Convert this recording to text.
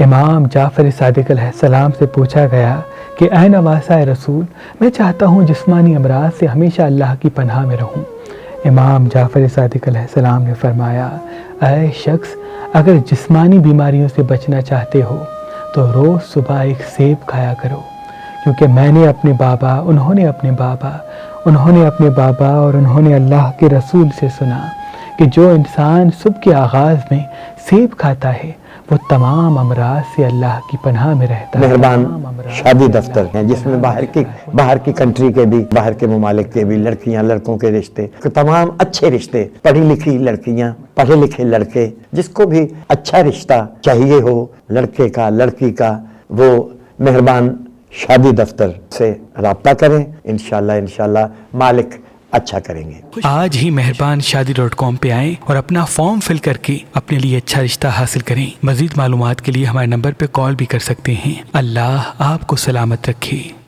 امام جعفر صادق علیہ السلام سے پوچھا گیا کہ اے نواسۂ رسول، میں چاہتا ہوں جسمانی امراض سے ہمیشہ اللہ کی پناہ میں رہوں۔ امام جعفر صادق علیہ السلام نے فرمایا، اے شخص، اگر جسمانی بیماریوں سے بچنا چاہتے ہو تو روز صبح ایک سیب کھایا کرو، کیونکہ میں نے اپنے بابا، انہوں نے اپنے بابا اور انہوں نے اللہ کے رسول سے سنا کہ جو انسان صبح کے آغاز میں سیب کھاتا ہے وہ تمام امراض سے اللہ کی پناہ میں رہتا ہے۔ مہربان شادی دفتر ہیں جس میں باہر کی کنٹری کے بھی، باہر کے ممالک کے بھی لڑکیاں لڑکوں کے رشتے، تمام اچھے رشتے، پڑھی لکھی لڑکیاں، پڑھے لکھے لڑکے، جس کو بھی اچھا رشتہ چاہیے ہو لڑکے کا لڑکی کا، وہ مہربان شادی دفتر سے رابطہ کریں، انشاءاللہ مالک اچھا کریں گے۔ آج ہی مہربان شادی.com پہ آئیں اور اپنا فارم فل کر کے اپنے لیے اچھا رشتہ حاصل کریں۔ مزید معلومات کے لیے ہمارے نمبر پہ کال بھی کر سکتے ہیں۔ اللہ آپ کو سلامت رکھے۔